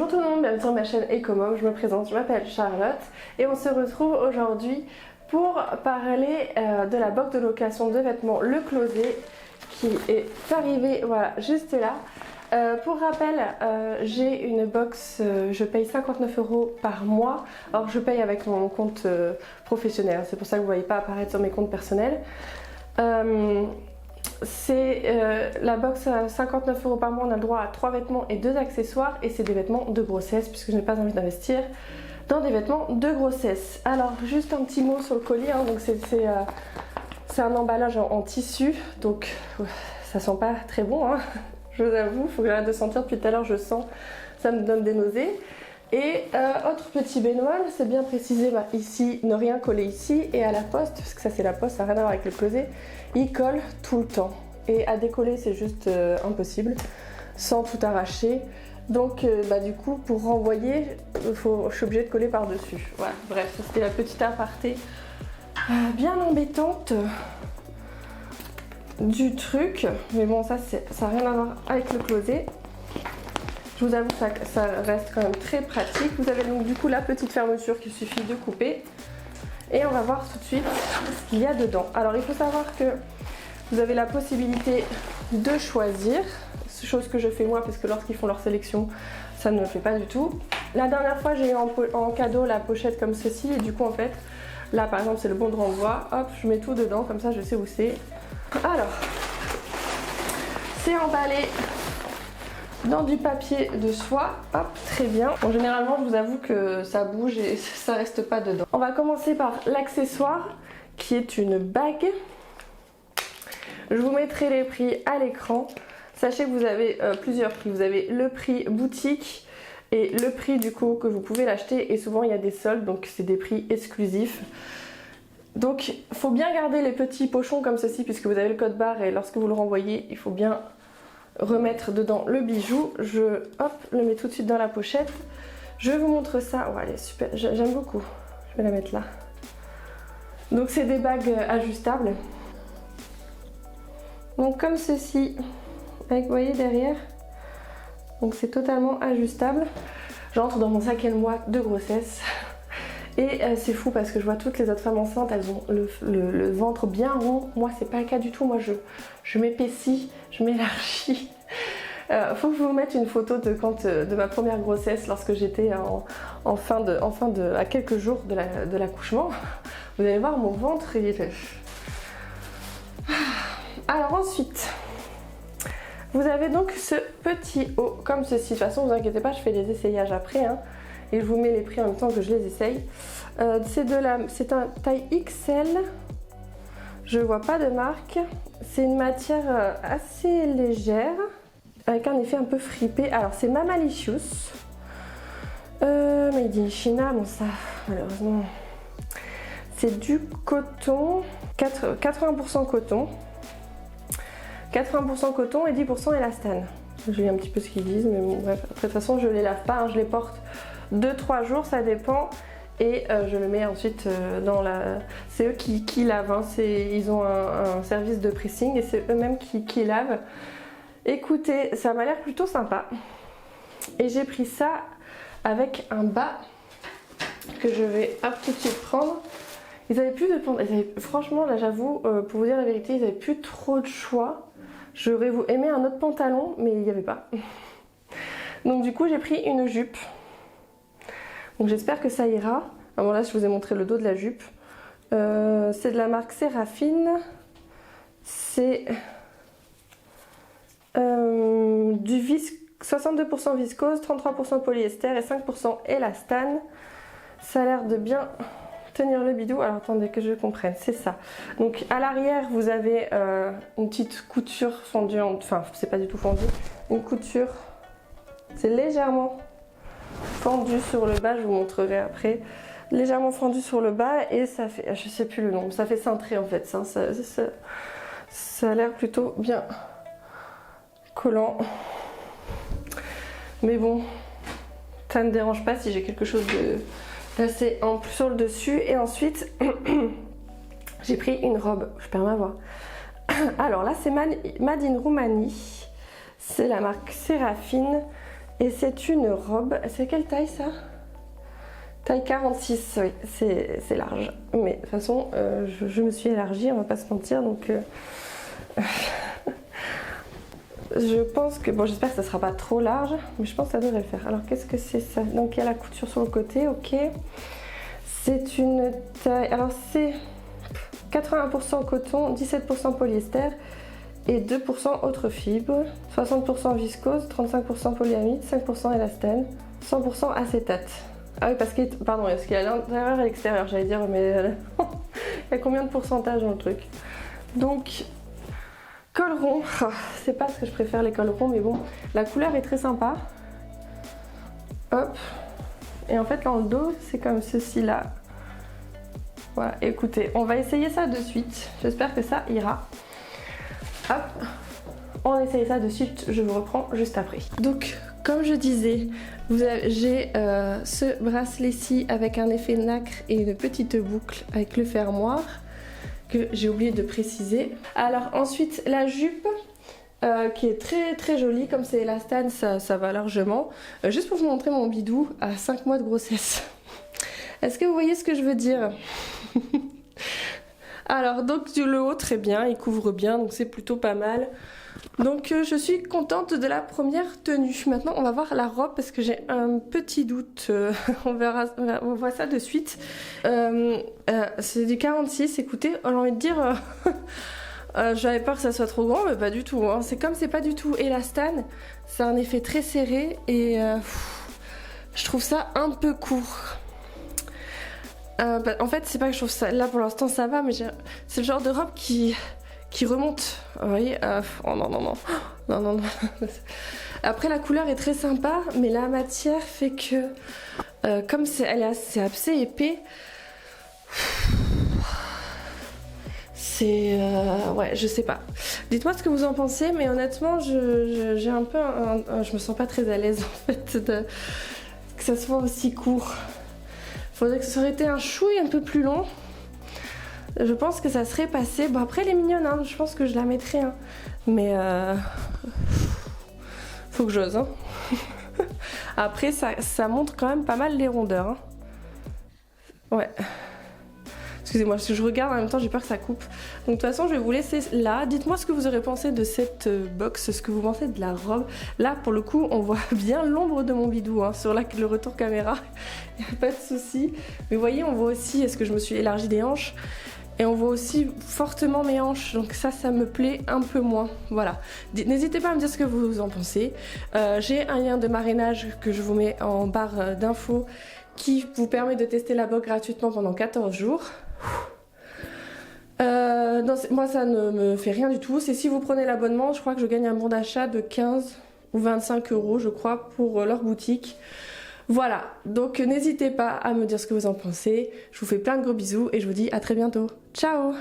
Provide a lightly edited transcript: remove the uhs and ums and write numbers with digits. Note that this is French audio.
Bonjour tout le monde, bienvenue sur ma chaîne Ecomom, je me présente, je m'appelle Charlotte et on se retrouve aujourd'hui pour parler de la box de location de vêtements Le Closet qui est arrivée, voilà, juste là. Pour rappel, j'ai une box, je paye 59 € par mois. Alors je paye avec mon compte professionnel, c'est pour ça que vous ne voyez pas apparaître sur mes comptes personnels. C'est la box à 59 € par mois, on a le droit à 3 vêtements et 2 accessoires et c'est des vêtements de grossesse puisque je n'ai pas envie d'investir dans des vêtements de grossesse. Alors juste un petit mot sur le colis, hein, donc c'est un emballage en tissu, donc ça sent pas très bon, hein, je vous avoue, il faut que j'arrête de sentir, depuis tout à l'heure je sens, ça me donne des nausées. Et autre petit bémol, c'est bien précisé ici, ne rien coller ici, et à la poste, parce que ça c'est la poste, ça n'a rien à voir avec le closet, il colle tout le temps. Et à décoller c'est juste impossible, sans tout arracher. Donc du coup pour renvoyer, je suis obligée de coller par dessus. Voilà, bref, c'était la petite aparté bien embêtante du truc. Mais bon, ça n'a rien à voir avec le closet. Je vous avoue que ça reste quand même très pratique. Vous avez donc du coup la petite fermeture qu'il suffit de couper. Et on va voir tout de suite ce qu'il y a dedans. Alors il faut savoir que vous avez la possibilité de choisir, chose que je fais moi parce que lorsqu'ils font leur sélection, ça ne me fait pas du tout. La dernière fois j'ai eu en cadeau la pochette comme ceci et du coup en fait, là par exemple c'est le bon de renvoi. Hop, je mets tout dedans, comme ça je sais où c'est. Alors, c'est emballé dans du papier de soie, hop, très bien. Bon, généralement, je vous avoue que ça bouge et ça reste pas dedans. On va commencer par l'accessoire, qui est une bague. Je vous mettrai les prix à l'écran. Sachez que vous avez plusieurs prix. Vous avez le prix boutique et le prix du coup que vous pouvez l'acheter. Et souvent, il y a des soldes, donc c'est des prix exclusifs. Donc, il faut bien garder les petits pochons comme ceci, puisque vous avez le code barre et lorsque vous le renvoyez, il faut bien remettre dedans le bijou. Je le mets tout de suite dans la pochette. Je vous montre ça. Oh, elle est super, j'aime beaucoup. Je vais la mettre là. Donc c'est des bagues ajustables. Donc comme ceci, avec, vous voyez derrière. Donc c'est totalement ajustable. J'entre dans mon 5e mois de grossesse. Et c'est fou parce que je vois toutes les autres femmes enceintes, elles ont le ventre bien rond. Moi, c'est pas le cas du tout. Moi, je m'épaissis, je m'élargis. Faut que je vous mette une photo de ma première grossesse lorsque j'étais à quelques jours de l'accouchement. Vous allez voir mon ventre. Alors ensuite, vous avez donc ce petit haut comme ceci. De toute façon, ne vous inquiétez pas, je fais les essayages après. Hein. Et je vous mets les prix en même temps que je les essaye. C'est un taille XL. Je vois pas de marque. C'est une matière assez légère avec un effet un peu fripé. Alors c'est Mamalicious. Made in China. Bon ça malheureusement. C'est du coton. 80% coton. 80% coton et 10% élastane. Je lis un petit peu ce qu'ils disent, mais bon, bref. Après, de toute façon, je les lave pas, hein, je les porte 2-3 jours, ça dépend. Et je le mets ensuite dans la... C'est eux qui lavent, hein. Ils ont un service de pressing et c'est eux-mêmes qui lavent. Écoutez, ça m'a l'air plutôt sympa. Et j'ai pris ça avec un bas que je vais tout de suite prendre. Ils avaient plus de pantalon. Franchement, là j'avoue, pour vous dire la vérité, ils n'avaient plus trop de choix. J'aurais aimé un autre pantalon, mais il n'y avait pas. Donc du coup, j'ai pris une jupe. Donc j'espère que ça ira. Alors là, je vous ai montré le dos de la jupe. C'est de la marque Séraphine. C'est du 62% viscose, 33% polyester et 5% élastane. Ça a l'air de bien tenir le bidou. Alors attendez que je comprenne, c'est ça. Donc à l'arrière vous avez une petite couture fendue, enfin c'est pas du tout fendu, une couture, c'est légèrement fendu sur le bas, je vous montrerai après, légèrement fendu sur le bas et ça fait, je sais plus le nom, ça fait cintré en fait, ça a l'air plutôt bien collant, mais bon, ça ne dérange pas si j'ai quelque chose d'assez ample sur le dessus. Et ensuite j'ai pris une robe, je perds ma voix. Alors là c'est Made in Roumanie, c'est la marque Séraphine Et c'est une robe, c'est quelle taille ça? Taille 46, oui, c'est large. Mais de toute façon, je me suis élargie, on va pas se mentir, donc... je pense que... Bon, j'espère que ça sera pas trop large, mais je pense que ça devrait le faire. Alors, qu'est-ce que c'est ça? Donc, il y a la couture sur le côté, ok. C'est une taille... Alors, c'est 81% coton, 17% polyester et 2% autre fibre, 60% viscose, 35% polyamide, 5% élastane, 100% acétate. Ah oui, parce qu'il y a l'intérieur et l'extérieur, j'allais dire, mais il y a combien de pourcentage dans le truc? Donc, col rond, c'est pas ce que je préfère les cols ronds, mais bon, la couleur est très sympa. Hop, et en fait dans le dos, c'est comme ceci là. Voilà, écoutez, on va essayer ça de suite, j'espère que ça ira. Hop, on essaye ça de suite, je vous reprends juste après. Donc, comme je disais, j'ai ce bracelet-ci avec un effet nacre et une petite boucle avec le fermoir que j'ai oublié de préciser. Alors ensuite, la jupe qui est très très jolie, comme c'est élastane, ça va largement. Juste pour vous montrer mon bidou à 5 mois de grossesse. Est-ce que vous voyez ce que je veux dire? Alors donc le haut très bien, il couvre bien, donc c'est plutôt pas mal. Donc je suis contente de la première tenue. Maintenant on va voir la robe parce que j'ai un petit doute, on voit ça de suite. C'est du 46, écoutez, j'ai envie de dire, j'avais peur que ça soit trop grand, mais pas du tout. Hein. C'est comme c'est pas du tout élastane, c'est un effet très serré et je trouve ça un peu court. En fait c'est pas que je trouve ça, là pour l'instant ça va, mais c'est le genre de robe qui remonte, vous voyez, oh non non non, non non non. Après la couleur est très sympa, mais la matière fait que, comme c'est assez épais, c'est, ouais je sais pas. Dites-moi ce que vous en pensez, mais honnêtement j'ai un peu, je me sens pas très à l'aise en fait que ça soit aussi court. Faudrait que ça aurait été un chouille un peu plus long. Je pense que ça serait passé. Bon après elle est mignonne, hein. Je pense que je la mettrai. Hein. Mais faut que j'ose. Hein. Après ça montre quand même pas mal les rondeurs. Hein. Ouais. Excusez-moi, parce que je regarde en même temps, j'ai peur que ça coupe. Donc de toute façon, je vais vous laisser là. Dites-moi ce que vous aurez pensé de cette box, ce que vous pensez de la robe. Là, pour le coup, on voit bien l'ombre de mon bidou hein, sur le retour caméra. Il n'y a pas de souci. Mais vous voyez, on voit aussi, est-ce que je me suis élargie des hanches? Et on voit aussi fortement mes hanches, donc ça me plaît un peu moins. Voilà. N'hésitez pas à me dire ce que vous en pensez. J'ai un lien de marrainage que je vous mets en barre d'infos qui vous permet de tester la box gratuitement pendant 14 jours. Non, moi ça ne me fait rien du tout. C'est si vous prenez l'abonnement, je crois que je gagne un bon d'achat de 15 ou 25 € je crois pour leur boutique. Voilà, donc n'hésitez pas à me dire ce que vous en pensez. Je vous fais plein de gros bisous et je vous dis à très bientôt. Ciao!